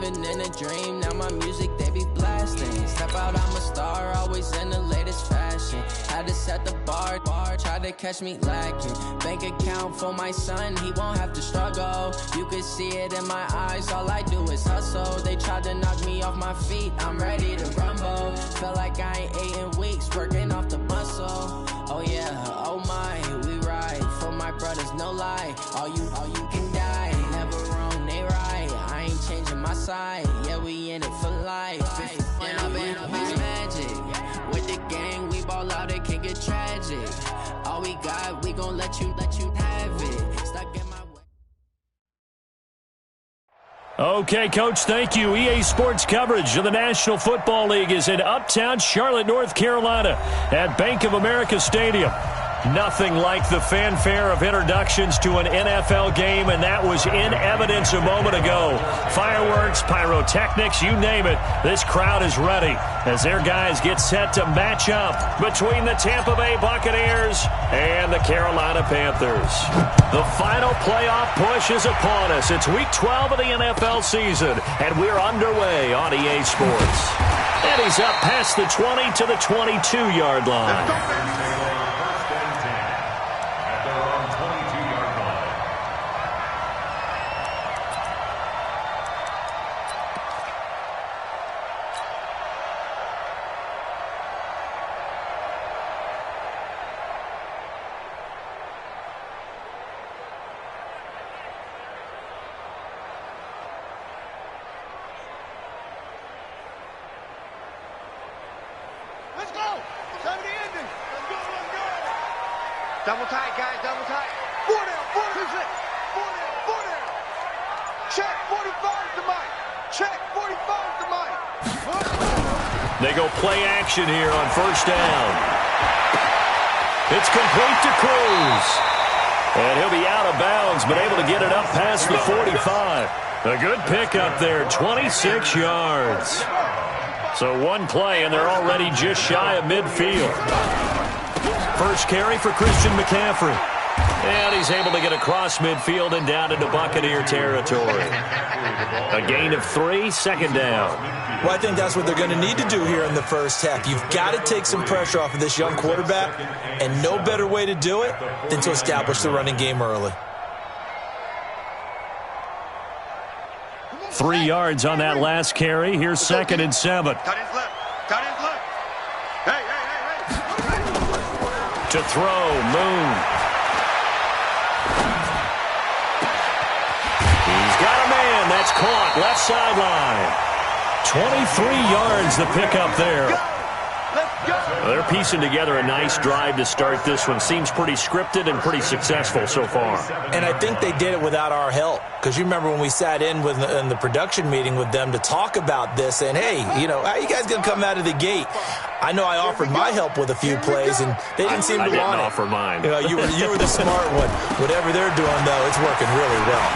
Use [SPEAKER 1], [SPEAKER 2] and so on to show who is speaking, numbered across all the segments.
[SPEAKER 1] living in a dream. Now my music, they be blasting. Step out, I'm a star, always in the latest fashion. Had to set the bar, try to catch me lacking. Bank account for my son, he won't have to struggle. You could see it in my eyes, all I do is hustle. They tried to knock me off my feet, I'm ready to rumble. Felt like I ain't ate in weeks, working off the muscle. Oh yeah, oh my, we ride for my brothers, no lie. All you can die, never wrong, they right. I ain't changing my side, yeah, we in it for life. And I've been magic with the gang, we ball out, it can get tragic. All we got, we gon' let you have it. Stuck in my way.
[SPEAKER 2] Okay, Coach, thank you. EA Sports coverage of the National Football League is in uptown Charlotte, North Carolina at Bank of America Stadium. Nothing like the fanfare of introductions to an NFL game, and that was in evidence a moment ago. Fireworks, pyrotechnics, you name it. This crowd is ready as their guys get set to match up between the Tampa Bay Buccaneers and the Carolina Panthers. The final playoff push is upon us. It's Week 12 of the NFL season, and we're underway on EA Sports. And he's up past the 20 to the 22-yard line.
[SPEAKER 3] Double tight, guys, double tight. 4 down, 4 down, 4 down. Check, 45's the mic. Check, 45's the mic.
[SPEAKER 2] They go play action here on first down. It's complete to Cruz. And he'll be out of bounds, but able to get it up past the 45. A good pickup there, 26 yards. So one play, and they're already just shy of midfield. First carry for Christian McCaffrey. And he's able to get across midfield and down into Buccaneer territory. A gain of 3, second down.
[SPEAKER 4] Well, I think that's what they're going to need to do here in the first half. You've got to take some pressure off of this young quarterback, and no better way to do it than to establish the running game early.
[SPEAKER 2] 3 yards on that last carry. Here's 2nd and 7.
[SPEAKER 3] Cut his left. Cut his left. Hey.
[SPEAKER 2] To throw, Moon. He's got a man. That's caught. Left sideline. 23 yards the pickup there. They're piecing together a nice drive to start this one. Seems pretty scripted and pretty successful so far.
[SPEAKER 4] And I think they did it without our help. Because you remember when we sat in the production meeting with them to talk about this, and hey, how you guys going to come out of the gate? I know I offered my help with a few plays, and they didn't seem to want it.
[SPEAKER 2] I didn't offer mine.
[SPEAKER 4] You were the smart one. Whatever they're doing, though, it's working really well.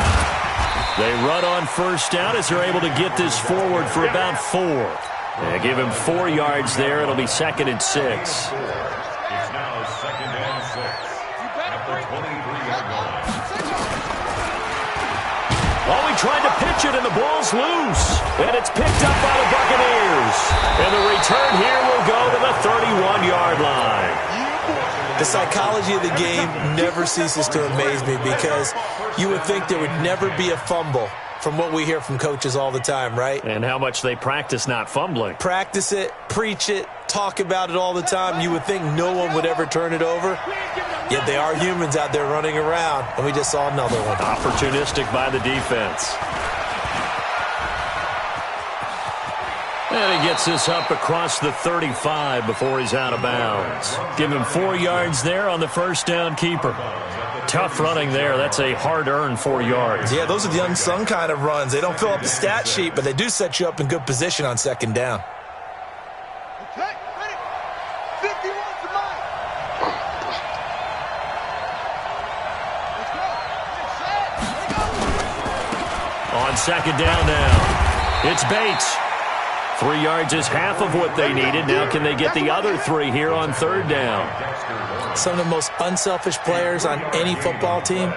[SPEAKER 2] They run on first down as they're able to get this forward for about 4. Yeah, give him 4 yards there. It'll be 2nd and 6.
[SPEAKER 5] It's now 2nd and 6 at the 23-yard line.
[SPEAKER 2] Oh, he tried to pitch it, and the ball's loose. And it's picked up by the Buccaneers. And the return here will go to the 31-yard line.
[SPEAKER 4] The psychology of the game never ceases to amaze me because you would think there would never be a fumble from what we hear from coaches all the time, right?
[SPEAKER 2] And how much they practice not fumbling.
[SPEAKER 4] Practice it, preach it, talk about it all the time. You would think no one would ever turn it over. Yet they are humans out there running around, and we just saw another one.
[SPEAKER 2] Opportunistic by the defense. And he gets this up across the 35 before he's out of bounds. Give him 4 yards there on the first down keeper. Tough running there. That's a hard-earned 4 yards.
[SPEAKER 4] Yeah, those are the unsung kind of runs. They don't fill up the stat sheet, but they do set you up in good position on second down.
[SPEAKER 3] Okay, ready. 51's the mic. Let's go.
[SPEAKER 2] On second down now, it's Bates. 3 yards is half of what they needed. Now can they get the other 3 here on third down?
[SPEAKER 4] Some of the most unselfish players on any football team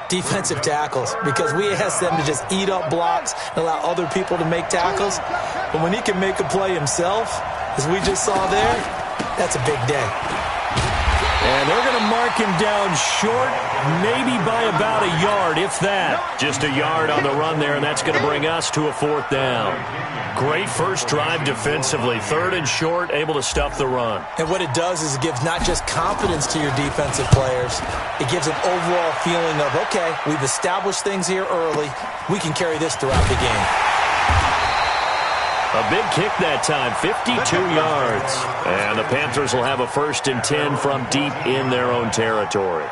[SPEAKER 4] Defensive tackles, because we ask them to just eat up blocks and allow other people to make tackles. But when he can make a play himself, as we just saw there, that's a big day.
[SPEAKER 2] And they're going to mark him down short, maybe by about a yard, if that. Just a yard on the run there, and that's going to bring us to a 4th down. Great first drive defensively. 3rd and short, able to stuff the run.
[SPEAKER 4] And what it does is it gives not just confidence to your defensive players, it gives an overall feeling of, okay, we've established things here early. We can carry this throughout the game.
[SPEAKER 2] A big kick that time, 52 yards. And the Panthers will have a 1st and 10 from deep in their own territory.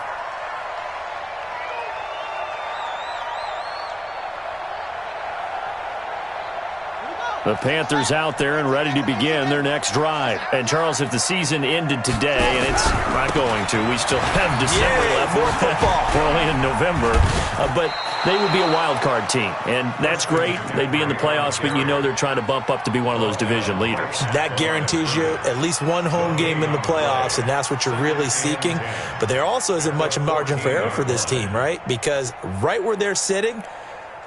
[SPEAKER 2] The Panthers out there and ready to begin their next drive. And, Charles, if the season ended today, and it's not going to, we still have December left.
[SPEAKER 4] More football.
[SPEAKER 2] We're only in November. But they would be a wild card team. And that's great. They'd be in the playoffs, but you know they're trying to bump up to be one of those division leaders.
[SPEAKER 4] That guarantees you at least one home game in the playoffs, and that's what you're really seeking. But there also isn't much margin for error for this team, right? Because right where they're sitting,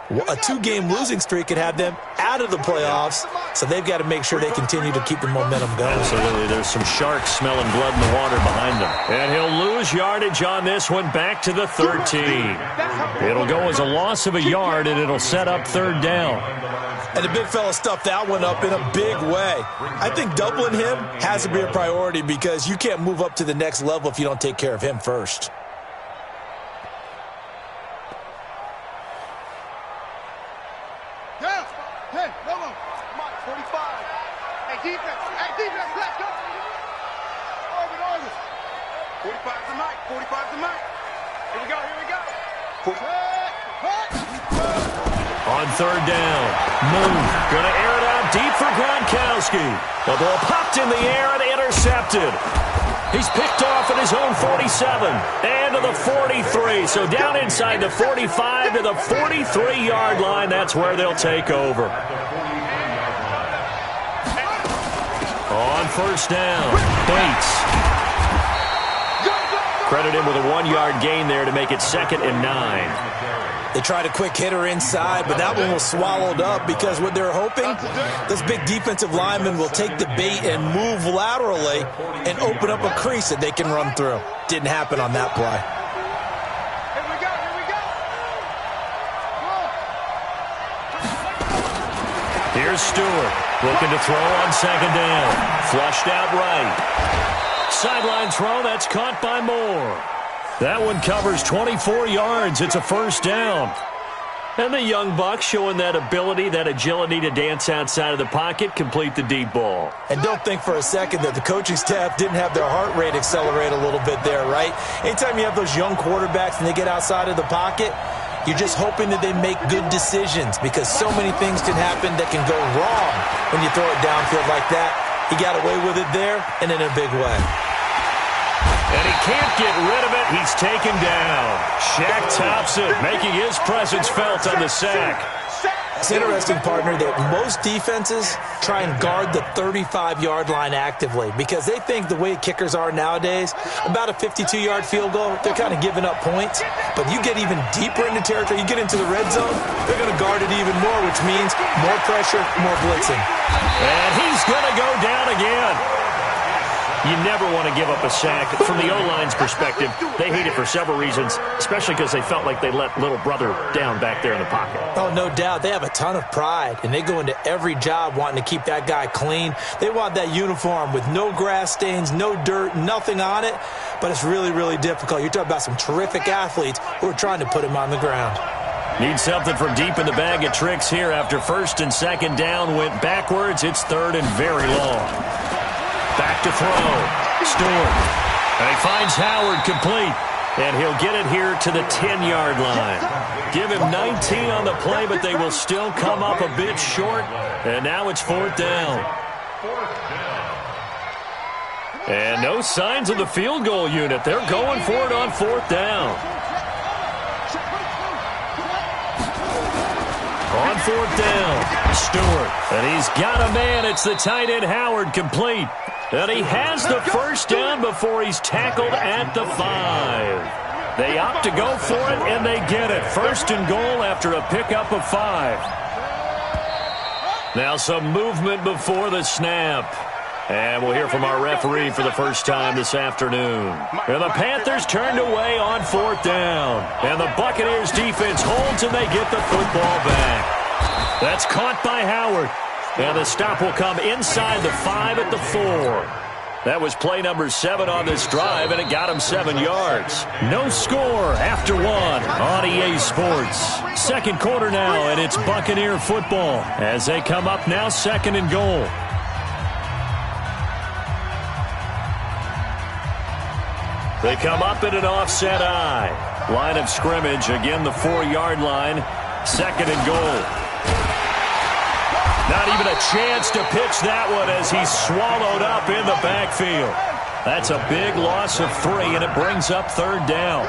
[SPEAKER 4] a 2-game losing streak could have them out of the playoffs, so they've got to make sure they continue to keep the momentum going.
[SPEAKER 2] Absolutely. There's some sharks smelling blood in the water behind them. And he'll lose yardage on this one back to the 13. It'll go as a loss of a yard, and it'll set up 3rd down.
[SPEAKER 4] And the big fella stuffed that one up in a big way. I think doubling him has to be a priority because you can't move up to the next level if you don't take care of him first.
[SPEAKER 2] On 3rd down, Moon going to air it out deep for Gronkowski. The ball popped in the air and intercepted. He's picked off at his own 47 and to the 43. So down inside the 45 to the 43-yard line. That's where they'll take over. On 1st down, Bates. Credit him with a 1-yard gain there to make it 2nd and 9.
[SPEAKER 4] They tried a quick hitter inside, but that one was swallowed up because what they're hoping, this big defensive lineman will take the bait and move laterally and open up a crease that they can run through. Didn't happen on that play.
[SPEAKER 2] Here's Stewart looking to throw on 2nd down. Flushed out right. Sideline throw, that's caught by Moore. That one covers 24 yards. It's a 1st down. And the young Bucs showing that ability, that agility to dance outside of the pocket, complete the deep ball.
[SPEAKER 4] And don't think for a second that the coaching staff didn't have their heart rate accelerate a little bit there, right? Anytime you have those young quarterbacks and they get outside of the pocket, you're just hoping that they make good decisions because so many things can happen that can go wrong when you throw it downfield like that. He got away with it there and in a big way.
[SPEAKER 2] And he can't get rid of it. He's taken down. Shaq Thompson making his presence felt on the sack.
[SPEAKER 4] It's interesting, partner, that most defenses try and guard the 35-yard line actively because they think the way kickers are nowadays, about a 52-yard field goal, they're kind of giving up points. But you get even deeper into territory, you get into the red zone, they're going to guard it even more, which means more pressure, more blitzing.
[SPEAKER 2] And he's going to go down again. You never want to give up a sack. From the O-line's perspective, they hate it for several reasons, especially because they felt like they let little brother down back there in the pocket.
[SPEAKER 4] Oh, no doubt. They have a ton of pride, and they go into every job wanting to keep that guy clean. They want that uniform with no grass stains, no dirt, nothing on it, but it's really, really difficult. You're talking about some terrific athletes who are trying to put him on the ground.
[SPEAKER 2] Need something from deep in the bag of tricks here after 1st and 2nd down went backwards. It's 3rd and very long. Back to throw. Stewart. And he finds Howard complete. And he'll get it here to the 10-yard line. Give him 19 on the play, but they will still come up a bit short. And now it's 4th down. And no signs of the field goal unit. They're going for it on 4th down. On 4th down, Stewart. And he's got a man. It's the tight end Howard complete. And he has the 1st down before he's tackled at the 5. They opt to go for it, and they get it. First and goal after a pickup of 5. Now some movement before the snap. And we'll hear from our referee for the first time this afternoon. And the Panthers turned away on 4th down. And the Buccaneers defense holds, and they get the football back. That's caught by Howard. And the stop will come inside the 5 at the 4. That was play number 7 on this drive, and it got him 7 yards. No score after 1 on EA Sports. Second quarter now, and it's Buccaneer football as they come up now 2nd and goal. They come up at an offset eye. Line of scrimmage, again the 4-yard line. 2nd and goal. Not even a chance to pitch that one as he's swallowed up in the backfield. That's a big loss of 3, and it brings up 3rd down.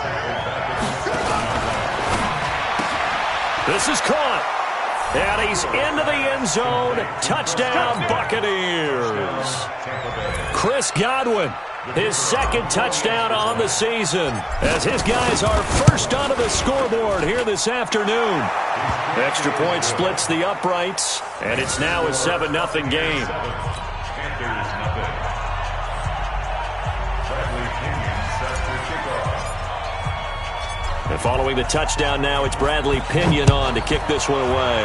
[SPEAKER 2] This is caught. And he's into the end zone. Touchdown, Buccaneers. Chris Godwin, his 2nd touchdown on the season, as his guys are first onto the scoreboard here this afternoon. Extra point splits the uprights, and it's now a 7-0 game. And following the touchdown now, it's Bradley Pinion on to kick this one away.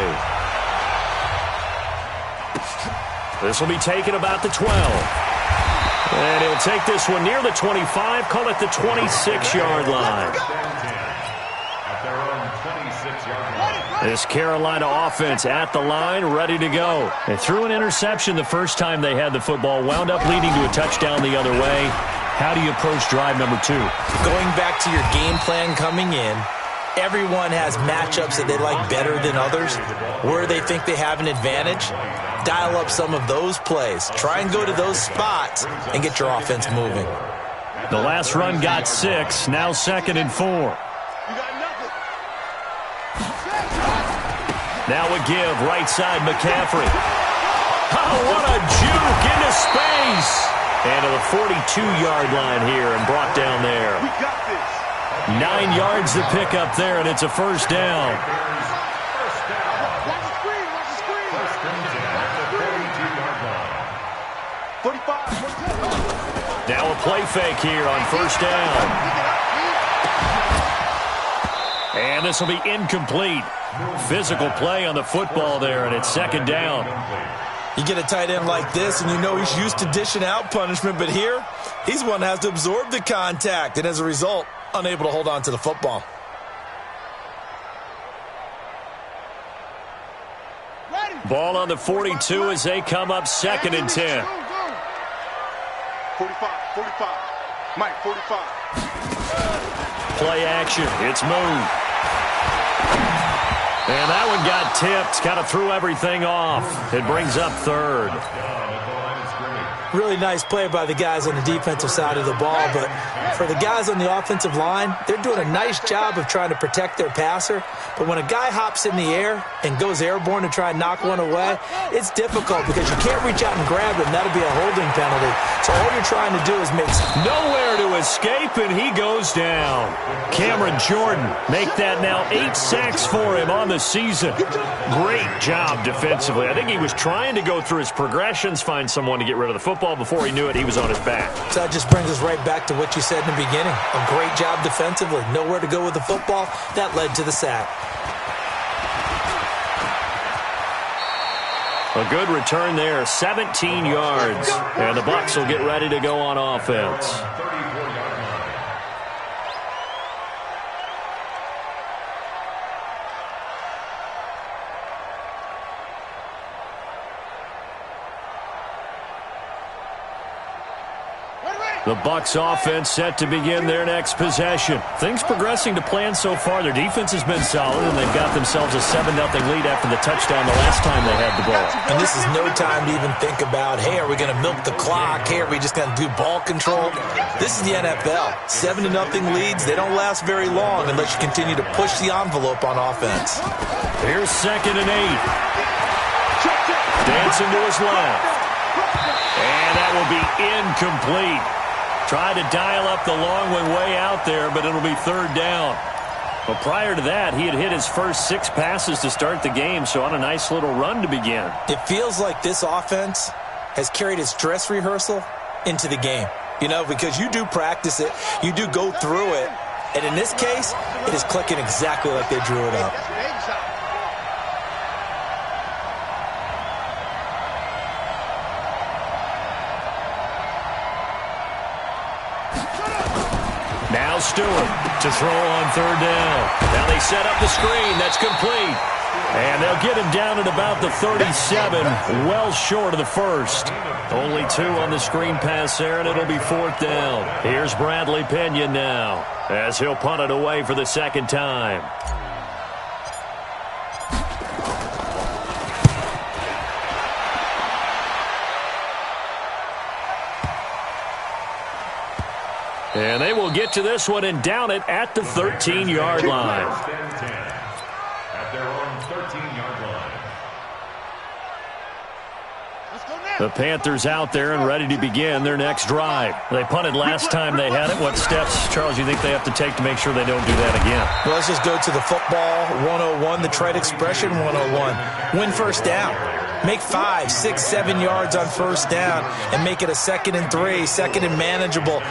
[SPEAKER 2] This will be taken about the 12. And he'll take this one near the 25, call it the 26-yard line. This Carolina offense at the line, ready to go. They threw an interception the first time they had the football, wound up leading to a touchdown the other way. How do you approach drive number 2?
[SPEAKER 4] Going back to your game plan coming in, everyone has matchups that they like better than others, where they think they have an advantage. Dial up some of those plays. Try and go to those spots and get your offense moving.
[SPEAKER 2] The last run got 6, now 2nd and 4. Now a give, right side, McCaffrey. Oh, what a juke into space. And to the 42-yard line here and brought down there. 9 yards to pick up there, and it's a first down. Now a play fake here on first down. And this will be incomplete. Physical play on the football there, and it's 2nd down.
[SPEAKER 4] You get a tight end like this, and you know he's used to dishing out punishment, but here, he's one that has to absorb the contact, and as a result, unable to hold on to the football.
[SPEAKER 2] Ball on the 42 as they come up 2nd and 10.
[SPEAKER 3] 45. Mike, 45.
[SPEAKER 2] Play action. It's moved. And that one got tipped. Kind of threw everything off. It brings up 3rd.
[SPEAKER 4] Really nice play by the guys on the defensive side of the ball, but for the guys on the offensive line, they're doing a nice job of trying to protect their passer. But when a guy hops in the air and goes airborne to try and knock one away, it's difficult because you can't reach out and grab him. That'll be a holding penalty. So all you're trying to do is make
[SPEAKER 2] nowhere to escape, and he goes down. Cameron Jordan make that now 8 sacks for him on the season. Great job defensively. I think he was trying to go through his progressions, find someone to get rid of the football. Before he knew it, he was on his back.
[SPEAKER 4] So that just brings us right back to what you said in the beginning. A great job defensively. Nowhere to go with the football. That led to the sack.
[SPEAKER 2] A good return there, 17 yards. And the Bucs will get ready to go on offense. The Bucs offense set to begin their next possession. Things progressing to plan so far. Their defense has been solid, and they've got themselves a 7-0 lead after the touchdown the last time they had the ball.
[SPEAKER 4] And this is no time to even think about, hey, are we going to milk the clock? Hey, are we just going to do ball control? This is the NFL. 7-0 leads, they don't last very long unless you continue to push the envelope on offense.
[SPEAKER 2] Here's 2nd and 8. Dancing to his left. And that will be incomplete. Tried to dial up the long one way out there, but it'll be third down. Well, prior to that, he had hit his first 6 passes to start the game, so on a nice little run to begin.
[SPEAKER 4] It feels like this offense has carried its dress rehearsal into the game. You know, because you do practice it, you do go through it, and in this case, it is clicking exactly like they drew it up.
[SPEAKER 2] Now Stewart to throw on third down. Now they set up the screen. That's complete. And they'll get him down at about the 37, well short of the first. Only 2 on the screen pass there, and it'll be fourth down. Here's Bradley Pena now, as he'll punt it away for the second time. And they will get to this one and down it at the 13-yard line.
[SPEAKER 5] At their own 13-yard line.
[SPEAKER 2] The Panthers out there and ready to begin their next drive. They punted last time they had it. What steps, Charles, you think they have to take to make sure they don't do that again?
[SPEAKER 4] Well, let's just go to the football 101, the trade expression 101. Win first down. Make 5, 6, 7 yards on first down and make it a 2nd and 3, 2nd and manageable.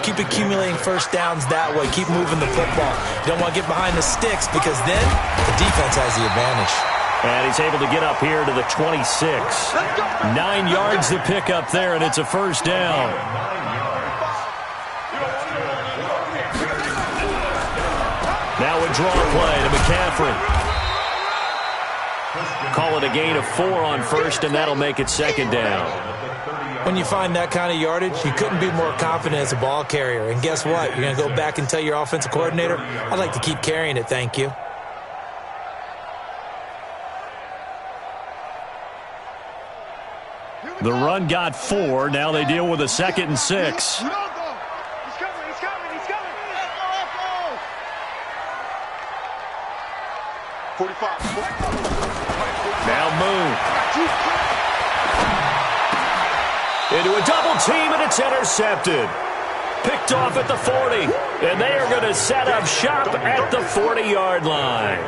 [SPEAKER 4] Keep accumulating first downs that way. Keep moving the football. You don't want to get behind the sticks because then the defense has the advantage.
[SPEAKER 2] And he's able to get up here to the 26. 9 yards to pick up there, and it's a first down. Now a draw play to McCaffrey. Call it a gain of 4 on first, and that'll make it second down.
[SPEAKER 4] When you find that kind of yardage, you couldn't be more confident as a ball carrier. And guess what? You're going to go back and tell your offensive coordinator, I'd like to keep carrying it, thank you.
[SPEAKER 2] The run got 4. Now they deal with a 2nd and 6.
[SPEAKER 3] He's coming. 45.
[SPEAKER 2] Now Moon. Into a double team, and it's intercepted. Picked off at the 40. And they are going to set up shop at the 40-yard line.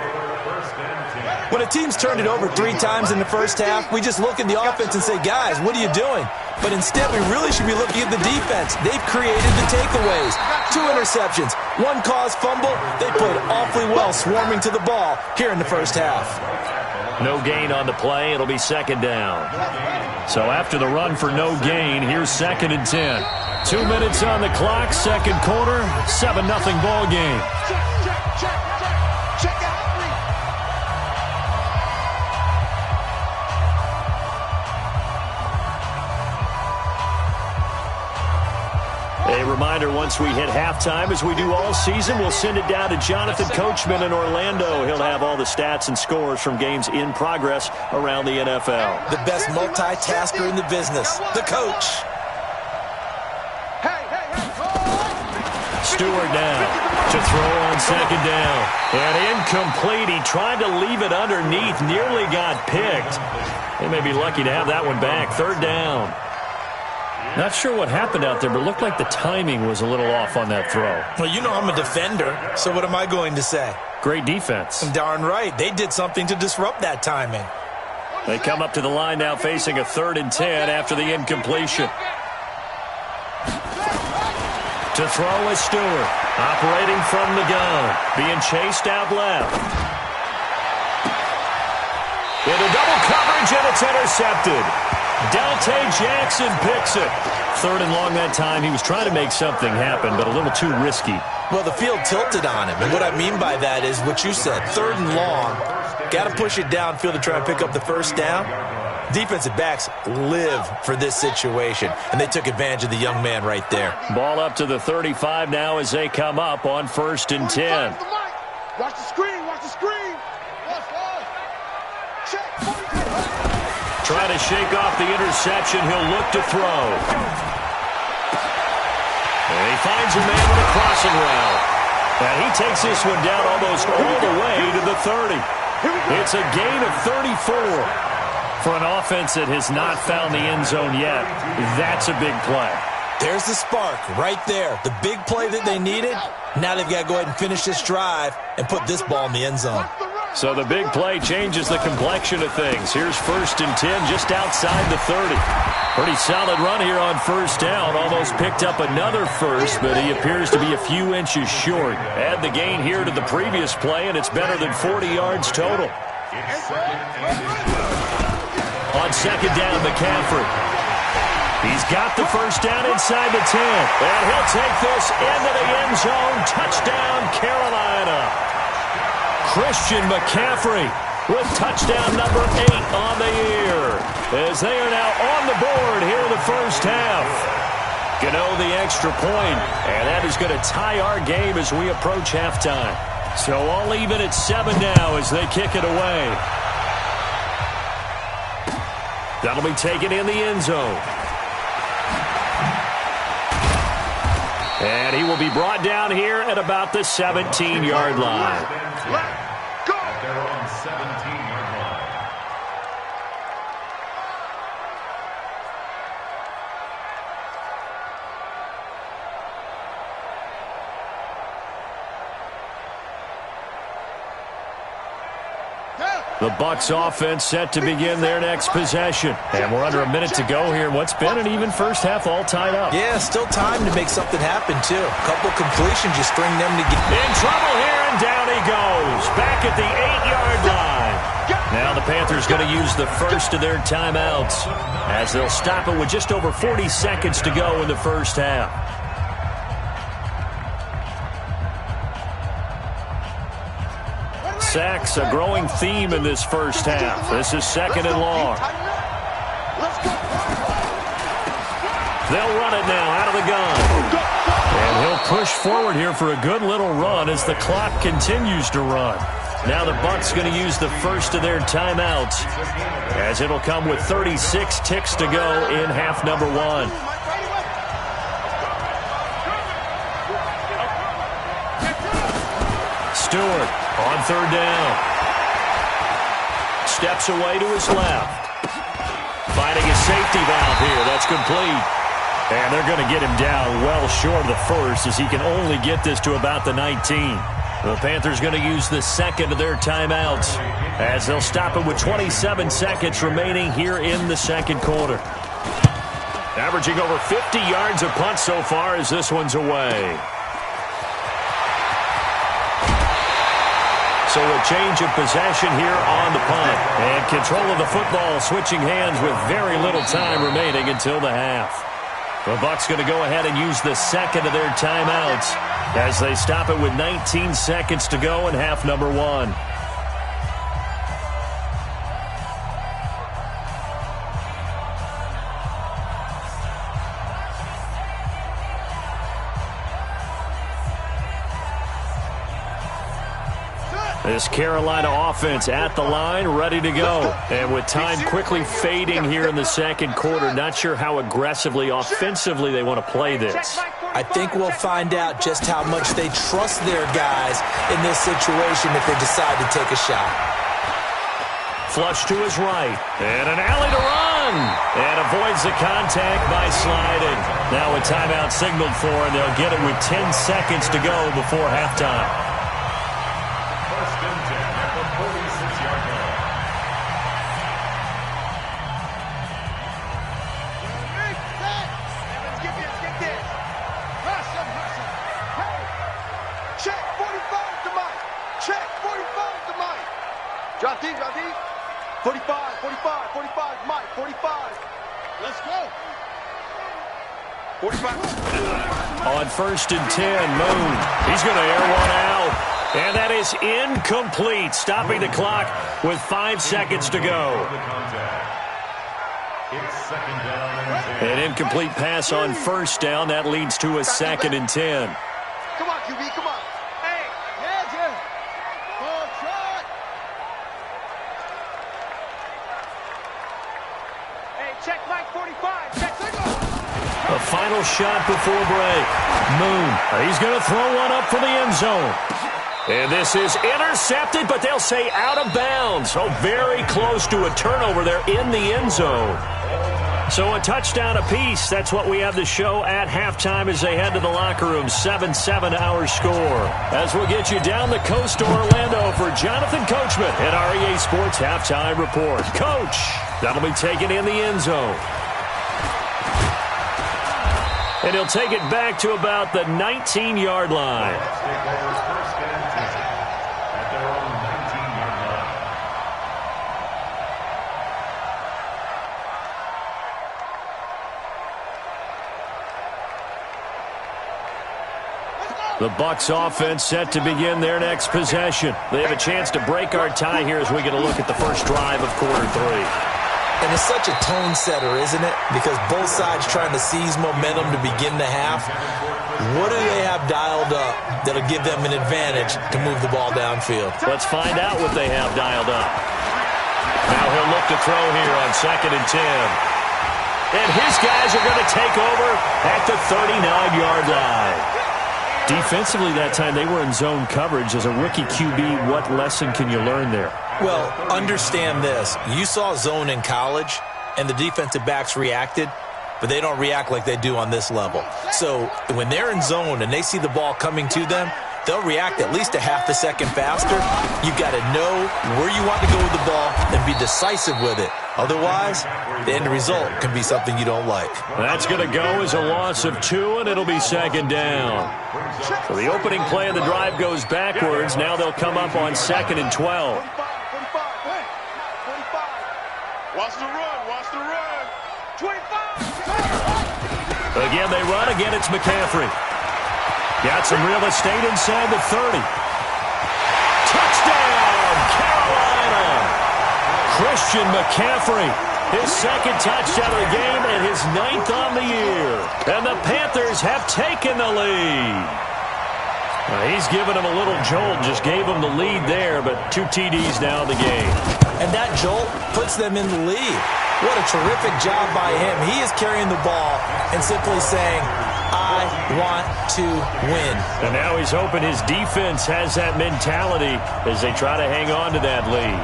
[SPEAKER 4] When a team's turned it over 3 times in the first half, we just look at the offense and say, guys, what are you doing? But instead, we really should be looking at the defense. They've created the takeaways. 2 interceptions, 1 caused fumble. They played awfully well swarming to the ball here in the first half.
[SPEAKER 2] No gain on the play. It'll be second down. So after the run for no gain, here's 2nd and 10. 2 minutes on the clock, second quarter, 7-0 ball game.
[SPEAKER 3] Check out.
[SPEAKER 2] A reminder, once we hit halftime, as we do all season, we'll send it down to Jonathan Coachman in Orlando. He'll have all the stats and scores from games in progress around the NFL.
[SPEAKER 4] The best multitasker in the business, the coach.
[SPEAKER 2] Stewart now to throw on second down. And incomplete. He tried to leave it underneath, nearly got picked. They may be lucky to have that one back. Third down. Not sure what happened out there, but it looked like the timing was a little off on that throw.
[SPEAKER 4] Well, you know I'm a defender, so what am I going to say?
[SPEAKER 2] Great defense.
[SPEAKER 4] Darn right. They did something to disrupt that timing.
[SPEAKER 2] They come up to the line now facing a 3rd and 10 after the incompletion. To throw is Stewart. Operating from the gun. Being chased out left. Into double coverage, and it's intercepted. Dante Jackson picks it. 3rd and long that time. He was trying to make something happen, but a little too risky.
[SPEAKER 4] Well, the field tilted on him. And what I mean by that is what you said. 3rd and long. Got to push it downfield to try and pick up the first down. Defensive backs live for this situation, and they took advantage of the young man right there.
[SPEAKER 2] Ball up to the 35 now as they come up on 1st and 10.
[SPEAKER 3] Watch the screen. Watch the screen. Check.
[SPEAKER 2] Trying to shake off the interception. He'll look to throw. And he finds a man with a crossing route. And he takes this one down almost all the way to the 30. It's a gain of 34. For an offense that has not found the end zone yet, that's a big play.
[SPEAKER 4] There's the spark right there. The big play that they needed. Now they've got to go ahead and finish this drive and put this ball in the end zone.
[SPEAKER 2] So the big play changes the complexion of things. Here's 1st and 10 just outside the 30. Pretty solid run here on 1st down. Almost picked up another first, but he appears to be a few inches short. Add the gain here to the previous play, and it's better than 40 yards total. On 2nd down, McCaffrey. He's got the 1st down inside the 10. And he'll take this into the end zone. Touchdown, Carolina. Christian McCaffrey with touchdown number 8 on the year, as they are now on the board here in the 1st half. Gano the extra point, and that is going to tie our game as we approach halftime. So all even at 7 now as they kick it away. That'll be taken in the end zone. And he will be brought down here at about the 17-yard line.
[SPEAKER 5] They're on 17-yard line.
[SPEAKER 2] The Bucs offense set to begin their next possession. And we're under a minute to go here. What's been an even first half all tied up.
[SPEAKER 4] Yeah, still time to make something happen, too. A couple completions, just string them together.
[SPEAKER 2] In trouble here, and down he goes. Back at the 8-yard line. Now the Panthers going to use the first of their timeouts, as they'll stop it with just over 40 seconds to go in the first half. Sacks, a growing theme in this first half. This is 2nd and long. They'll run it now out of the gun. And he'll push forward here for a good little run as the clock continues to run. Now the Bucs going to use the first of their timeouts, as it'll come with 36 ticks to go in half number 1. Stewart on 3rd down. Steps away to his left. Finding a safety valve here. That's complete. And they're going to get him down well short of the first, as he can only get this to about the 19. The Panthers going to use the second of their timeouts, as they'll stop it with 27 seconds remaining here in the second quarter. Averaging over 50 yards a punt so far as this one's away. So a change of possession here on the punt. And control of the football switching hands with very little time remaining until the half. The Bucs going to go ahead and use the second of their timeouts, as they stop it with 19 seconds to go in half number 1. This Carolina offense at the line, ready to go. And with time quickly fading here in the second quarter, not sure how aggressively, offensively they want to play this.
[SPEAKER 4] I think we'll find out just how much they trust their guys in this situation if they decide to take a shot.
[SPEAKER 2] Flush to his right. And an alley to run. And avoids the contact by sliding. Now a timeout signaled for, and they'll get it with 10 seconds to go before halftime.
[SPEAKER 3] Drop deep. 45, 45, Mike, 45. Let's go. 45.
[SPEAKER 2] On 1st and 10, Moon. He's going to air one out. And that is incomplete, stopping the clock with 5 seconds to go. An incomplete pass on 1st down. That leads to a 2nd and 10.
[SPEAKER 3] Come on, QB, come on. Hey, yeah. Ball shot. Hey, check Mike 45. Check signal.
[SPEAKER 2] A final shot before break. Moon, he's going to throw one up for the end zone. And this is intercepted, but they'll say out of bounds. So very close to a turnover there in the end zone. So a touchdown apiece. That's what we have to show at halftime as they head to the locker room. 7-7 our score. As we'll get you down the coast to Orlando for Jonathan Coachman at our EA Sports Halftime Report. Coach, that'll be taken in the end zone. And he'll take it back to about the 19-yard line. The Bucs offense set to begin their next possession. They have a chance to break our tie here as we get a look at the first drive of quarter 3.
[SPEAKER 4] And it's such a tone setter, isn't it? Because both sides trying to seize momentum to begin the half. What do they have dialed up that'll give them an advantage to move the ball downfield?
[SPEAKER 2] Let's find out what they have dialed up. Now he'll look to throw here on 2nd and 10. And his guys are going to take over at the 39-yard line. Defensively that time, they were in zone coverage. As a rookie QB, what lesson can you learn there?
[SPEAKER 4] Well, understand this. You saw zone in college, and the defensive backs reacted, but they don't react like they do on this level. So when they're in zone and they see the ball coming to them, they'll react at least a half a second faster. You've got to know where you want to go with the ball and be decisive with it. Otherwise, the end result can be something you don't like.
[SPEAKER 2] That's going to go as a loss of 2, and it'll be 2nd down. So the opening play of the drive goes backwards. Now they'll come up on 2nd and 12.
[SPEAKER 3] Watch the run. Watch the run. 25.
[SPEAKER 2] Again, they run. Again, it's McCaffrey. Got some real estate inside the 30. Touchdown, Carolina! Christian McCaffrey, his 2nd touchdown of the game and his 9th on the year. And the Panthers have taken the lead. He's given him a little jolt, just gave him the lead there, but 2 TDs now in the game.
[SPEAKER 4] And that jolt puts them in the lead. What a terrific job by him. He is carrying the ball and simply saying, I want to win.
[SPEAKER 2] And now he's hoping his defense has that mentality as they try to hang on to that lead.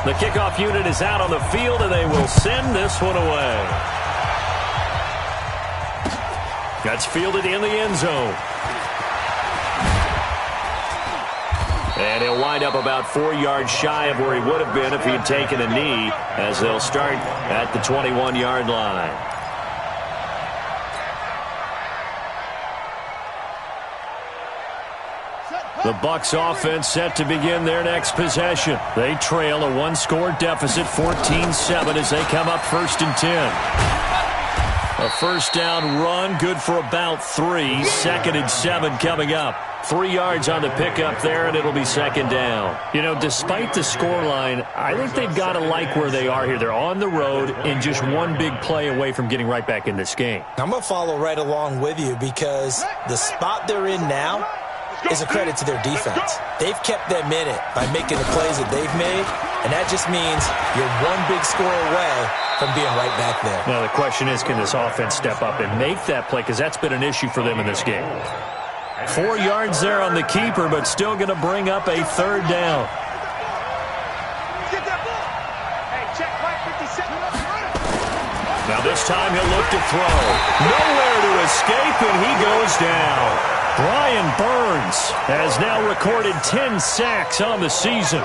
[SPEAKER 2] The kickoff unit is out on the field, and they will send this one away. That's fielded in the end zone. And he'll wind up about 4 yards shy of where he would have been if he had taken a knee, as they'll start at the 21-yard line. The Bucs offense set to begin their next possession. They trail a 1-score deficit, 14-7, as they come up 1st and 10. A first down run, good for about 3. 2nd and 7 coming up. 3 yards on the pickup there, and it'll be 2nd down. You know, despite the scoreline, I think they've got to like where they are here. They're on the road and just one big play away from getting right back in this game.
[SPEAKER 4] I'm going to follow right along with you because the spot they're in now is a credit to their defense. They've kept them in it by making the plays that they've made, and that just means you're one big score away from being right back there.
[SPEAKER 2] Now the question is, can this offense step up and make that play? Because that's been an issue for them in this game. 4 yards there on the keeper, but still going to bring up a 3rd down. Now this time he'll look to throw. Nowhere to escape, and he goes down. Brian Burns has now recorded 10 sacks on the season.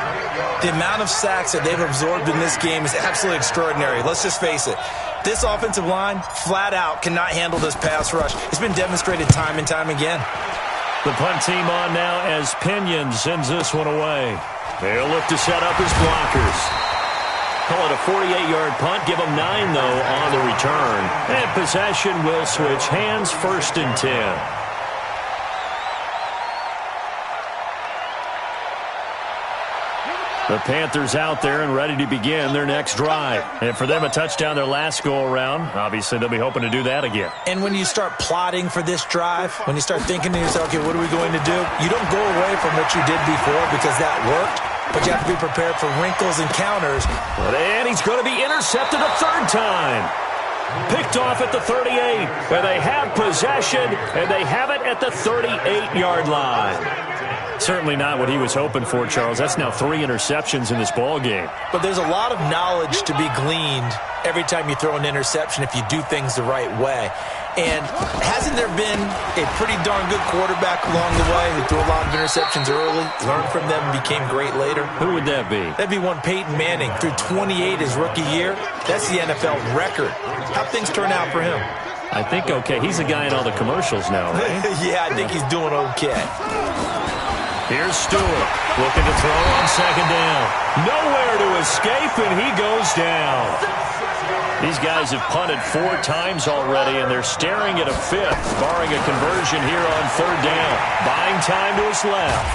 [SPEAKER 4] The amount of sacks that they've absorbed in this game is absolutely extraordinary. Let's just face it. This offensive line, flat out, cannot handle this pass rush. It's been demonstrated time and time again.
[SPEAKER 2] The punt team on now as Pinion sends this one away. They'll look to set up his blockers. Call it a 48-yard punt. Give them 9, though, on the return. And possession will switch hands, 1st and 10. The Panthers out there and ready to begin their next drive. And for them, a touchdown their last go-around. Obviously, they'll be hoping to do that again.
[SPEAKER 4] And when you start plotting for this drive, when you start thinking to yourself, okay, what are we going to do? You don't go away from what you did before because that worked, but you have to be prepared for wrinkles and counters.
[SPEAKER 2] And he's going to be intercepted a 3rd time. Picked off at the 38, where they have possession, and they have it at the 38-yard line. Certainly not what he was hoping for, Charles. That's now 3 interceptions in this ball game.
[SPEAKER 4] But there's a lot of knowledge to be gleaned every time you throw an interception if you do things the right way. And hasn't there been a pretty darn good quarterback along the way who threw a lot of interceptions early, learned from them, and became great later?
[SPEAKER 2] Who would that be?
[SPEAKER 4] That'd be one Peyton Manning. Threw 28 his rookie year. That's the NFL record. How'd things turn out for him?
[SPEAKER 2] I think okay. He's the guy in all the commercials now, right?
[SPEAKER 4] Yeah, I think he's doing okay.
[SPEAKER 2] Here's Stewart looking to throw on second down. Nowhere to escape, and he goes down. These guys have punted 4 times already, and they're staring at a 5th, barring a conversion here on third down. Buying time to his left.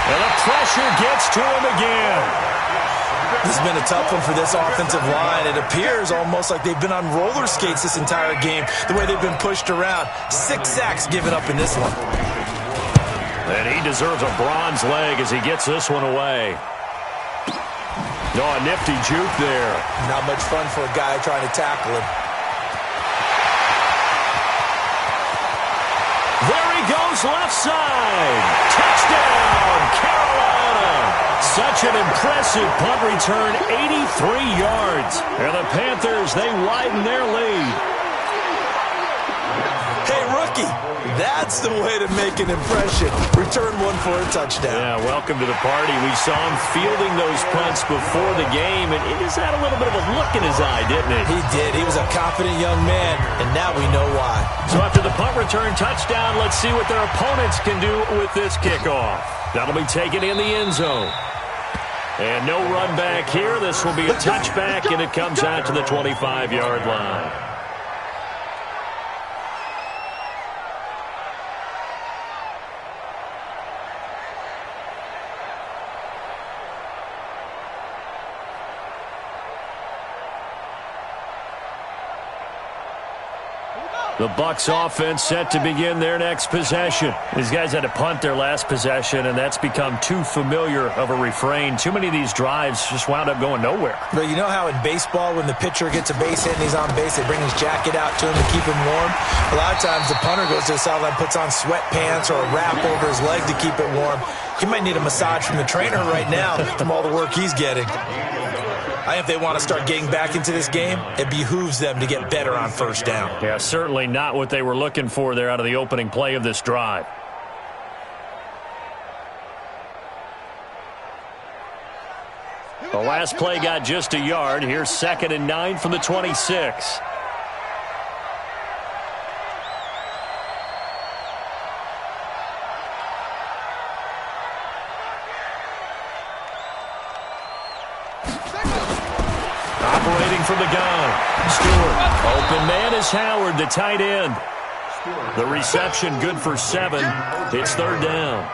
[SPEAKER 2] And the pressure gets to him again.
[SPEAKER 4] This has been a tough one for this offensive line. It appears almost like they've been on roller skates this entire game, the way they've been pushed around. 6 sacks given up in this one.
[SPEAKER 2] And he deserves a bronze leg as he gets this one away. No, a nifty juke there.
[SPEAKER 4] Not much fun for a guy trying to tackle him.
[SPEAKER 2] There he goes, left side. Touchdown, Carolina. Such an impressive punt return, 83 yards. And the Panthers, they widen their lead.
[SPEAKER 4] Hey, rookie, that's the way to make an impression. Return one for a touchdown.
[SPEAKER 2] Yeah, welcome to the party. We saw him fielding those punts before the game, and it just had a little bit of a look in his eye, didn't it?
[SPEAKER 4] He did. He was a confident young man, and now we know why.
[SPEAKER 2] So after the punt return touchdown, let's see what their opponents can do with this kickoff. That'll be taken in the end zone. And no run back here. This will be a touchback, and it comes out to the 25-yard line. The Bucs offense set to begin their next possession. These guys had to punt their last possession, and that's become too familiar of a refrain. Too many of these drives just wound up going nowhere.
[SPEAKER 4] But you know how in baseball, when the pitcher gets a base hit and he's on base, they bring his jacket out to him to keep him warm? A lot of times the punter goes to the sideline, puts on sweatpants or a wrap over his leg to keep it warm. He might need a massage from the trainer right now from all the work he's getting. I think if they want to start getting back into this game, it behooves them to get better on first down.
[SPEAKER 2] Yeah, certainly not what they were looking for there out of the opening play of this drive. The last play got just a yard. Here's 2nd and 9 from the 26. Operating from the gun. Stewart. Open man is Howard, the tight end. The reception good for 7. It's third down.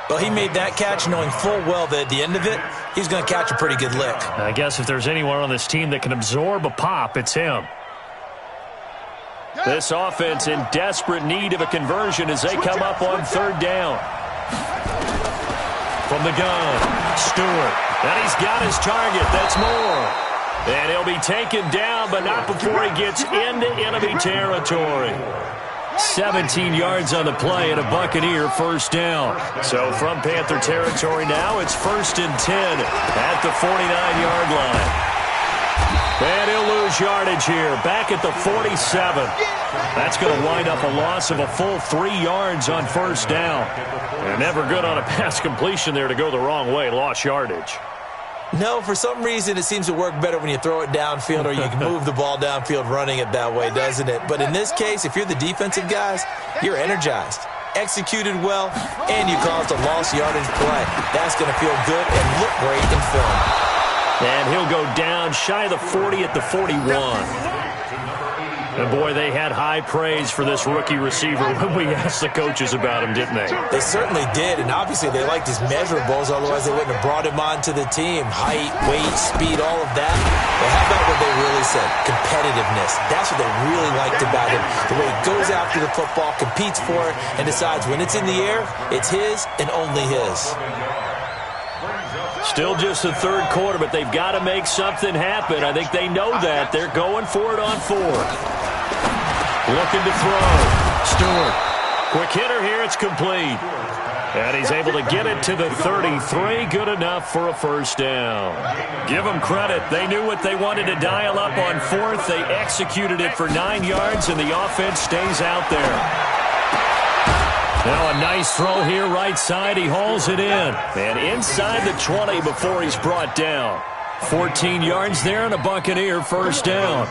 [SPEAKER 4] Well, he made that catch knowing full well that at the end of it, he's going to catch a pretty good lick.
[SPEAKER 2] I guess if there's anyone on this team that can absorb a pop, it's him. This offense in desperate need of a conversion as they come up on third down. From the gun, Stewart. And he's got his target. That's more. And he'll be taken down, but not before he gets into enemy territory. 17 yards on the play and a Buccaneer first down. So from Panther territory now, it's 1st and 10 at the 49-yard line. And he'll lose yardage here, back at the 47. That's going to wind up a loss of a full 3 yards on first down. And never good on a pass completion there to go the wrong way, lost yardage.
[SPEAKER 4] No, for some reason it seems to work better when you throw it downfield or you can move the ball downfield running it that way, doesn't it? But in this case, if you're the defensive guys, you're energized, executed well, and you caused a lost yardage play. That's going to feel good and look great in film.
[SPEAKER 2] And he'll go down shy of the 40 at the 41. And, boy, they had high praise for this rookie receiver when we asked the coaches about him, didn't they?
[SPEAKER 4] They certainly did, and obviously they liked his measurables, otherwise they wouldn't have brought him onto the team. Height, weight, speed, all of that. But how about what they really said? Competitiveness. That's what they really liked about him. The way he goes after the football, competes for it, and decides when it's in the air, it's his and only his.
[SPEAKER 2] Still just the third quarter, but they've got to make something happen. I think they know that. They're going for it on 4th. Looking to throw. Stewart. Quick hitter here. It's complete. And he's able to get it to the 33. Good enough for a first down. Give them credit. They knew what they wanted to dial up on fourth. They executed it for 9 yards, and the offense stays out there. Now a nice throw here right side. He hauls it in. And inside the 20 before he's brought down. 14 yards there and a Buccaneer first down.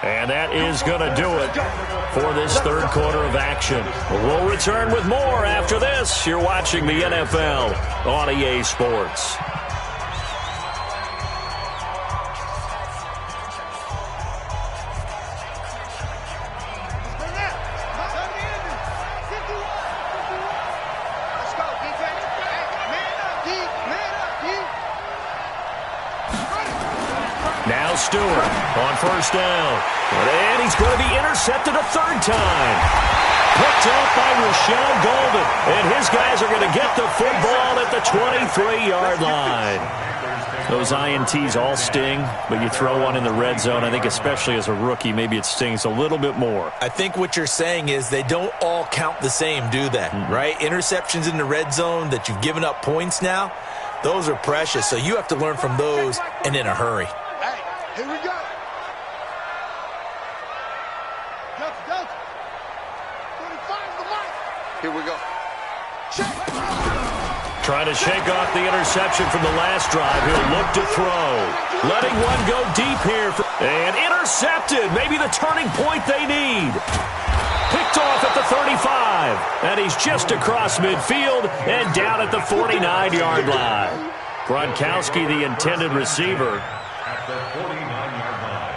[SPEAKER 2] And that is going to do it for this third quarter of action. We'll return with more after this. You're watching the NFL on EA Sports. Now Stewart on first down. And he's going to be intercepted a third time. Picked off by Rashawn Golden. And his guys are going to get the football at the 23-yard line. Those INTs all sting, but you throw one in the red zone. I think especially as a rookie, maybe it stings a little bit more.
[SPEAKER 4] I think what you're saying is they don't all count the same, do they? Right? Interceptions in the red zone that you've given up points now, those are precious. So you have to learn from those and in a hurry.
[SPEAKER 3] Here we go. Here we go.
[SPEAKER 2] Trying to shake off the interception from the last drive. He'll look to throw. Letting one go deep here. And intercepted. Maybe the turning point they need. Picked off at the 35. And he's just across midfield and down at the 49-yard line. Gronkowski, the intended receiver.
[SPEAKER 5] At the 49-yard line.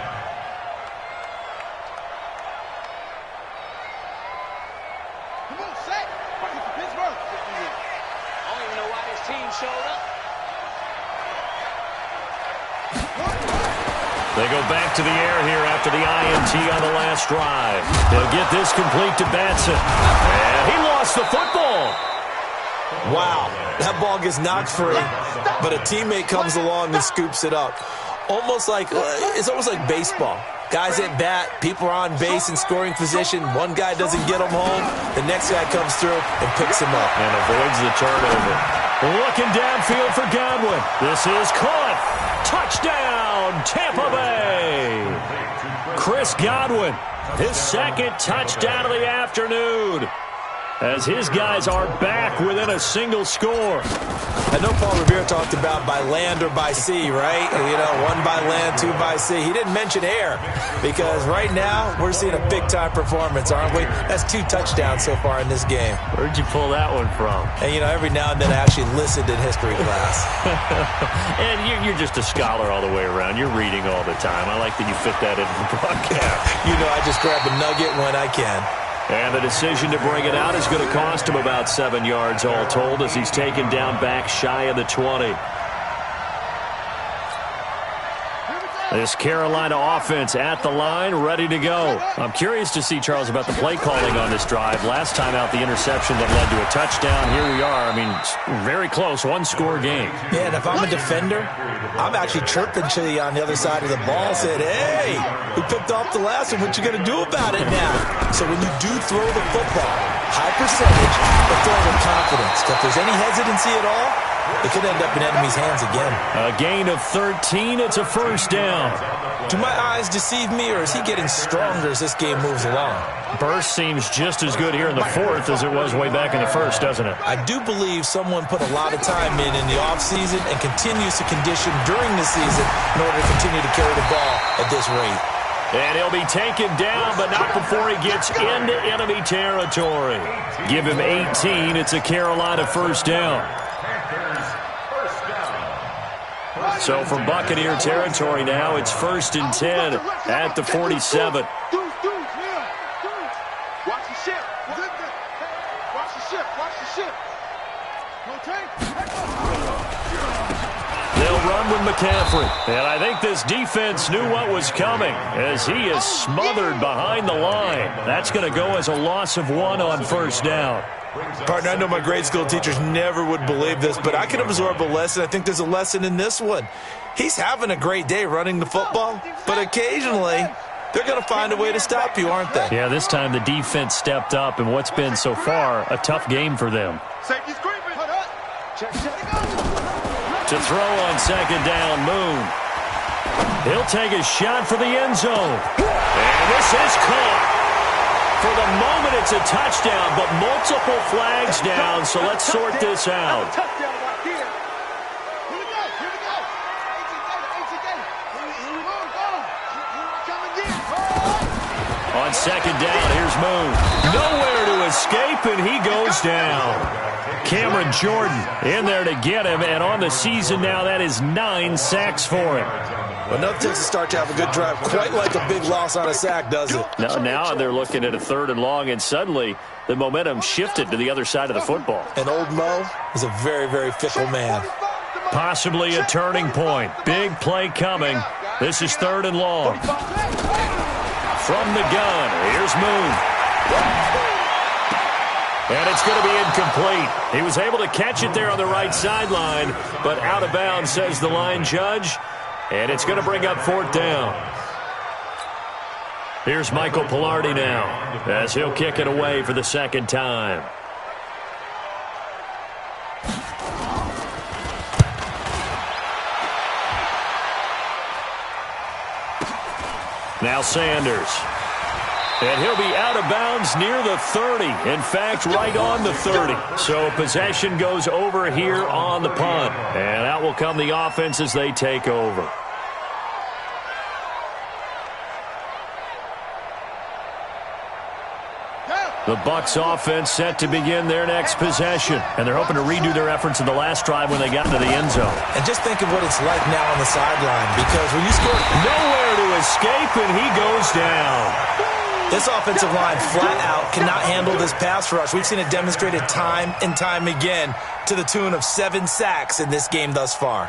[SPEAKER 3] Come on, set. Pittsburgh. I don't even know why this team showed up.
[SPEAKER 2] They go back to the air here after the INT on the last drive. They'll get this complete to Batson. And he lost the football.
[SPEAKER 4] Wow, that ball gets knocked free, but a teammate comes along and scoops it up. It's almost like baseball. Guys at bat, people are on base in scoring position. One guy doesn't get him home. The next guy comes through and picks him up.
[SPEAKER 2] And avoids the turnover. Looking downfield for Godwin. This is caught. Touchdown, Tampa Bay. Chris Godwin, his second touchdown of the afternoon. As his guys are back within a single score.
[SPEAKER 4] I know Paul Revere talked about by land or by sea, right? You know, one by land, two by sea. He didn't mention air because right now we're seeing a big-time performance, aren't we? That's 2 touchdowns so far in this game.
[SPEAKER 2] Where'd you pull that one from?
[SPEAKER 4] And, you know, every now and then I actually listened in history class.
[SPEAKER 2] And you're just a scholar all the way around. You're reading all the time. I like that you fit that into the broadcast.
[SPEAKER 4] You know, I just grab a nugget when I can.
[SPEAKER 2] And the decision to bring it out is going to cost him about 7 yards all told as he's taken down back shy of the 20. This Carolina offense at the line, ready to go. I'm curious to see, Charles, about the play calling on this drive. Last time out, the interception that led to a touchdown. Here we are. I mean, very close, one-score game.
[SPEAKER 4] Yeah, and if I'm a defender, I'm actually chirping to you on the other side of the ball, saying, hey, we picked off the last one. What you going to do about it now? So when you do throw the football, high percentage, but throw with confidence. If there's any hesitancy at all, it could end up in enemy's hands again.
[SPEAKER 2] A gain of 13. It's a first down.
[SPEAKER 4] Do my eyes deceive me, or is he getting stronger as this game moves along?
[SPEAKER 2] Burst seems just as good here in the fourth as it was way back in the first, doesn't it?
[SPEAKER 4] I do believe someone put a lot of time in the offseason and continues to condition during the season in order to continue to carry the ball at this rate.
[SPEAKER 2] And he'll be taken down, but not before he gets into enemy territory. Give him 18. It's a Carolina first down. So for Buccaneer territory now, it's 1st and 10 at the 47.
[SPEAKER 3] Watch the ship. Watch the ship. Watch the ship.
[SPEAKER 2] They'll run with McCaffrey. And I think this defense knew what was coming as he is smothered behind the line. That's going to go as a loss of 1 on first down.
[SPEAKER 4] Partner, I know my grade school teachers never would believe this, but I can absorb a lesson. I think there's a lesson in this one. He's having a great day running the football, but occasionally they're going to find a way to stop you, aren't they?
[SPEAKER 2] Yeah, this time the defense stepped up in what's been so far a tough game for them.
[SPEAKER 3] Safety's creeping. Check.
[SPEAKER 2] To throw on second down, Moon. He'll take a shot for the end zone. And this is caught. For the moment, it's a touchdown, but multiple flags down, so let's sort this out.
[SPEAKER 3] Touchdown right here. Here we go. Here we go.
[SPEAKER 2] On second down, here's Moon. Nowhere to escape, and he goes down. Cameron Jordan in there to get him, and on the season now, that is 9 sacks for him.
[SPEAKER 4] Well, nothing takes a start to have a good drive, quite like a big loss on a sack, does it?
[SPEAKER 2] Now they're looking at a 3rd and long, and suddenly the momentum shifted to the other side of the football.
[SPEAKER 4] And old Mo is a very, very fickle man.
[SPEAKER 2] Possibly a turning point. Big play coming. This is 3rd and long. From the gun, here's Moon. And it's going to be incomplete. He was able to catch it there on the right sideline, but out of bounds, says the line judge. And it's going to bring up 4th down. Here's Michael Pilardi now, as he'll kick it away for the 2nd time. Now Sanders. And he'll be out of bounds near the 30. In fact, right on the 30. So possession goes over here on the punt. And out will come the offense as they take over. The Bucs offense set to begin their next possession. And they're hoping to redo their efforts in the last drive when they got into the end zone.
[SPEAKER 4] And just think of what it's like now on the sideline, because when you score,
[SPEAKER 2] nowhere to escape, and he goes down.
[SPEAKER 4] This offensive line flat out cannot handle this pass rush. We've seen it demonstrated time and time again to the tune of 7 sacks in this game thus far.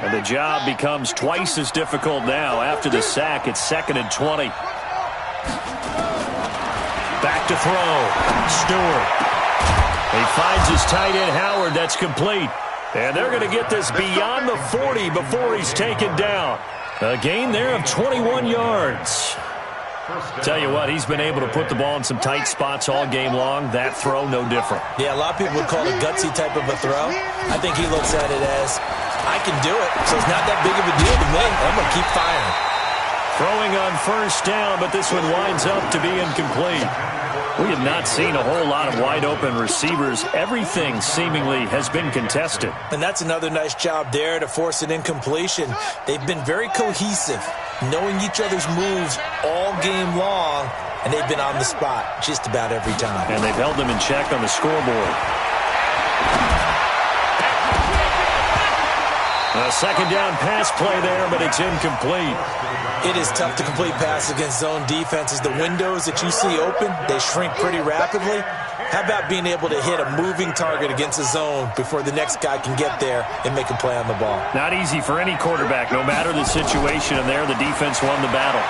[SPEAKER 2] And the job becomes twice as difficult now. After the sack, it's 2nd and 20. Back to throw. Stewart. He finds his tight end, Howard. That's complete. And they're going to get this beyond the 40 before he's taken down. A gain there of 21 yards. Tell you what, he's been able to put the ball in some tight spots all game long. That throw, no different.
[SPEAKER 4] Yeah, a lot of people would call it a gutsy type of a throw. I think he looks at it as, I can do it, so it's not that big of a deal to me. I'm going to keep firing.
[SPEAKER 2] Throwing on 1st down, but this one winds up to be incomplete. We have not seen a whole lot of wide-open receivers. Everything seemingly has been contested.
[SPEAKER 4] And that's another nice job there to force an incompletion. They've been very cohesive, knowing each other's moves all game long, and they've been on the spot just about every time.
[SPEAKER 2] And they've held them in check on the scoreboard. A 2nd down pass play there, but it's incomplete.
[SPEAKER 4] It is tough to complete passes against zone defenses. The windows that you see open, they shrink pretty rapidly. How about being able to hit a moving target against a zone before the next guy can get there and make a play on the ball?
[SPEAKER 2] Not easy for any quarterback, no matter the situation, and there the defense won the battle.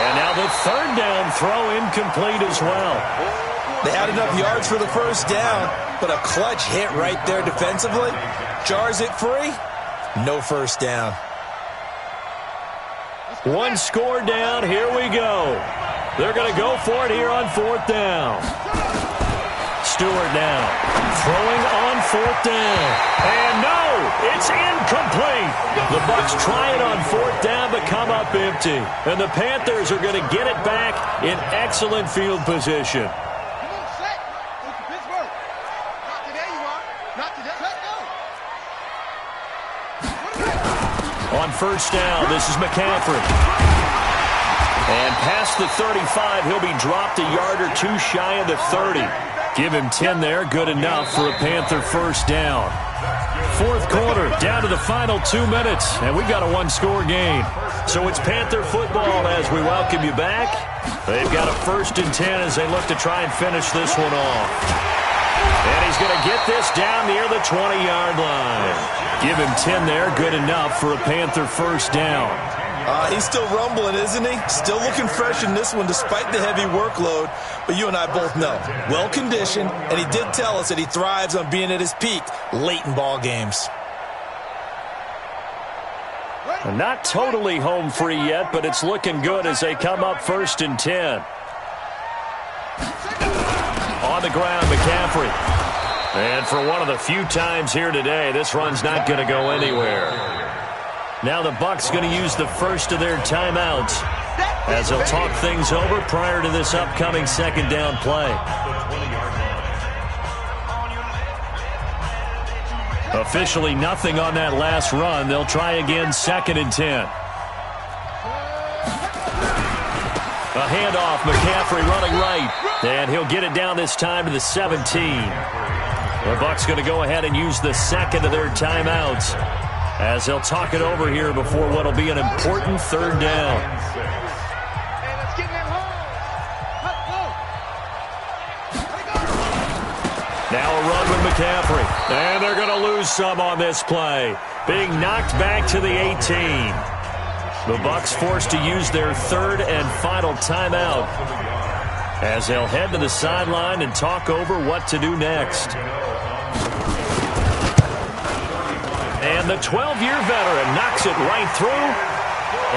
[SPEAKER 2] And now the 3rd down throw incomplete as well.
[SPEAKER 4] They had enough yards for the 1st down, but a clutch hit right there defensively jars it free. No 1st down.
[SPEAKER 2] One score down. Here we go. They're going to go for it here on 4th down. Stewart now. Throwing on 4th down. And no, it's incomplete. The Bucs try it on 4th down, but come up empty. And the Panthers are going to get it back in excellent field position. On 1st down, this is McCaffrey. And past the 35, he'll be dropped a yard or two shy of the 30. Give him 10 there, good enough for a Panther 1st down. 4th quarter, down to the final 2 minutes, and we've got a 1-score game. So it's Panther football as we welcome you back. They've got a 1st and 10 as they look to try and finish this one off. And he's going to get this down near the 20-yard line. Give him 10 there, good enough for a Panther 1st down.
[SPEAKER 4] He's still rumbling, isn't he? Still looking fresh in this one despite the heavy workload. But you and I both know, well-conditioned, and he did tell us that he thrives on being at his peak late in ball games.
[SPEAKER 2] Not totally home free yet, but it's looking good as they come up 1st and 10. On the ground, McCaffrey. And for one of the few times here today, this run's not going to go anywhere. Now the Bucs going to use the first of their timeouts as they'll talk things over prior to this upcoming 2nd down play. Officially nothing on that last run. They'll try again 2nd and 10. A handoff, McCaffrey running right. And he'll get it down this time to the 17. The Bucs going to go ahead and use the 2nd of their timeouts as they'll talk it over here before what will be an important 3rd down. Now a run with McCaffrey. And they're going to lose some on this play. Being knocked back to the 18. The Bucs forced to use their 3rd and final timeout as they'll head to the sideline and talk over what to do next. And the 12-year veteran knocks it right through,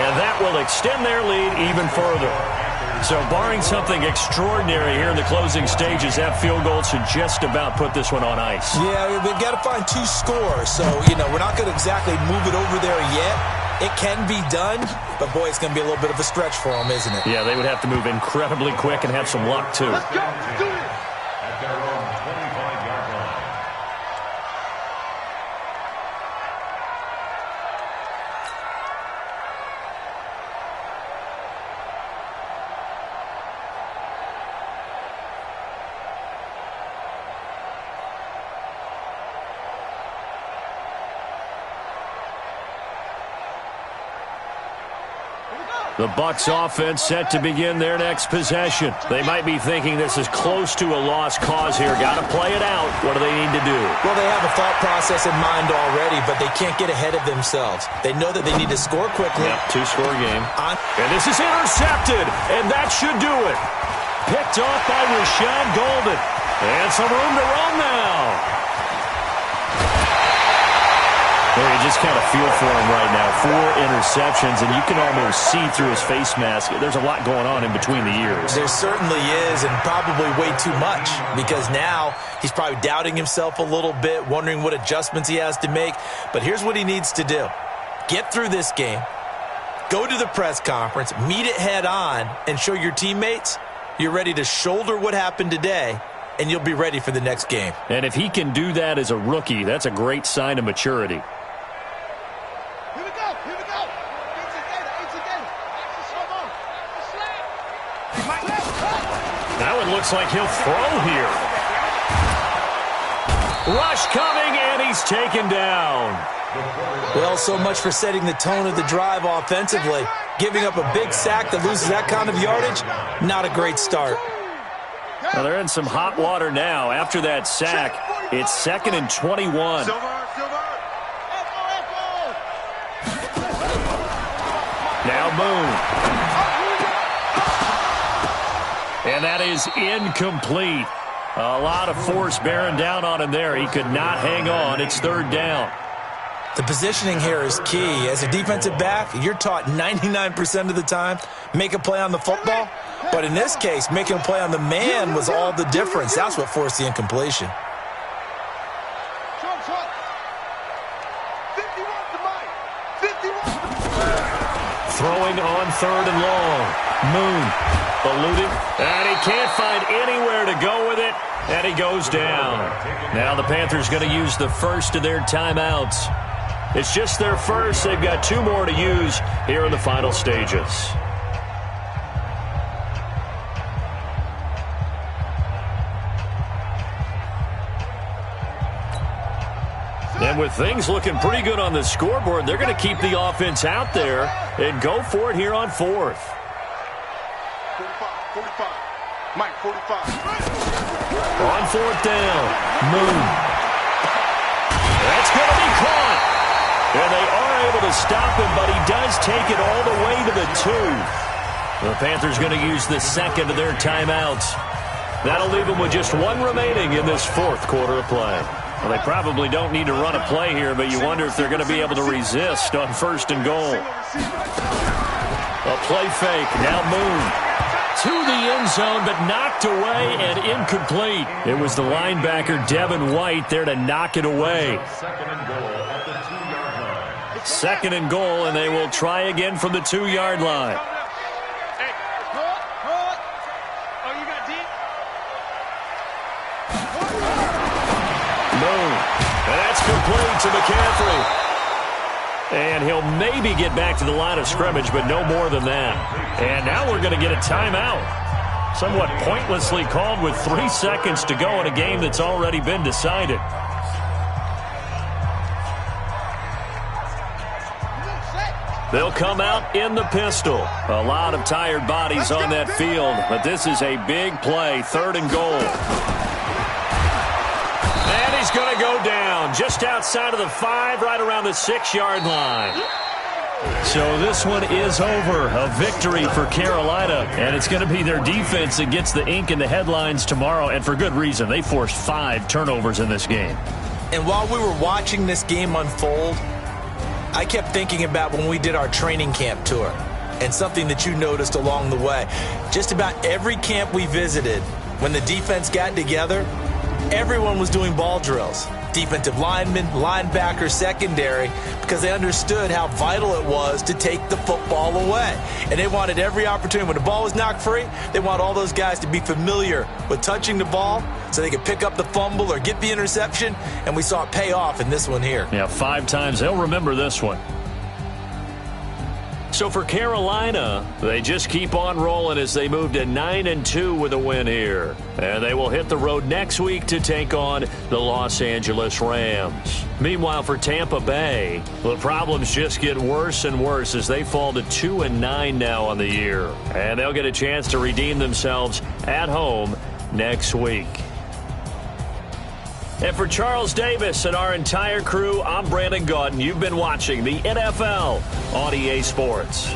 [SPEAKER 2] and that will extend their lead even further. So barring something extraordinary here in the closing stages, that field goal should just about put this one on ice.
[SPEAKER 4] Yeah, we've got to find 2 scores. So, we're not going to exactly move it over there yet. It can be done, but, boy, it's going to be a little bit of a stretch for them, isn't it?
[SPEAKER 2] Yeah, they would have to move incredibly quick and have some luck, too.
[SPEAKER 3] Let's go. Do it.
[SPEAKER 5] At their own 25-yard line.
[SPEAKER 2] The Bucs offense set to begin their next possession. They might be thinking this is close to a lost cause here. Got to play it out. What do they need to do?
[SPEAKER 4] Well, they have a thought process in mind already, but they can't get ahead of themselves. They know that they need to score quickly.
[SPEAKER 2] Yep, 2-score game. And this is intercepted, and that should do it. Picked off by Rashad Golden. And some room to run now. Well, you just kind of feel for him right now. 4 interceptions, and you can almost see through his face mask. There's a lot going on in between the ears.
[SPEAKER 4] There certainly is, and probably way too much, because now he's probably doubting himself a little bit, wondering what adjustments he has to make. But here's what he needs to do. Get through this game, go to the press conference, meet it head on, and show your teammates you're ready to shoulder what happened today, and you'll be ready for the next game.
[SPEAKER 2] And if he can do that as a rookie, that's a great sign of maturity. Now it looks like he'll throw here. Rush coming, and he's taken down.
[SPEAKER 4] Well, so much for setting the tone of the drive offensively. Giving up a big sack that loses that kind of yardage, not a great start.
[SPEAKER 2] Well, they're in some hot water now. After that sack, it's 2nd and 21. Now Boone. And that is incomplete. A lot of force bearing down on him there. He could not hang on. It's 3rd down.
[SPEAKER 4] The positioning here is key. As a defensive back, you're taught 99% of the time, make a play on the football. But in this case, making a play on the man was all the difference. That's what forced the incompletion.
[SPEAKER 2] Throwing on 3rd and long. Moon eluding, and he can't find anywhere to go with it, and he goes down. Now the Panthers going to use the first of their timeouts. It's just their first. They've got 2 more to use here in the final stages. And with things looking pretty good on the scoreboard, they're going to keep the offense out there and go for it here on 4th.
[SPEAKER 3] 45. Mike, 45.
[SPEAKER 2] On 4th down, Moon. That's going to be caught. And they are able to stop him, but he does take it all the way to the 2. The Panthers going to use the 2nd of their timeouts. That'll leave them with just 1 remaining in this 4th quarter of play. Well, they probably don't need to run a play here, but you wonder if they're going to be able to resist on 1st and goal. A play fake. Now Moon to the end zone, but knocked away and incomplete. It was the linebacker, Devin White, there to knock it away. 2nd and goal, and they will try again from the 2-yard line. Moon, and that's complete to McCaffrey. And he'll maybe get back to the line of scrimmage, but no more than that. And now we're going to get a timeout. Somewhat pointlessly called with 3 seconds to go in a game that's already been decided. They'll come out in the pistol. A lot of tired bodies on that field, but this is a big play, 3rd and goal. And he's going to go down just outside of the 5, right around the 6-yard line. So this one is over. A victory for Carolina, and it's going to be their defense that gets the ink in the headlines tomorrow, and for good reason. They forced 5 turnovers in this game.
[SPEAKER 4] And while we were watching this game unfold, I kept thinking about when we did our training camp tour and something that you noticed along the way. Just about every camp we visited, when the defense got together, everyone was doing ball drills. Defensive linemen, linebackers, secondary, because they understood how vital it was to take the football away. And they wanted every opportunity. When the ball was knocked free, they want all those guys to be familiar with touching the ball so they could pick up the fumble or get the interception. And we saw it pay off in this one here.
[SPEAKER 2] Yeah, 5 times. They'll remember this one. So for Carolina, they just keep on rolling as they move to 9-2 with a win here. And they will hit the road next week to take on the Los Angeles Rams. Meanwhile, for Tampa Bay, the problems just get worse and worse as they fall to 2-9 now on the year. And they'll get a chance to redeem themselves at home next week. And for Charles Davis and our entire crew, I'm Brandon Gaudin. You've been watching the NFL on EA Sports.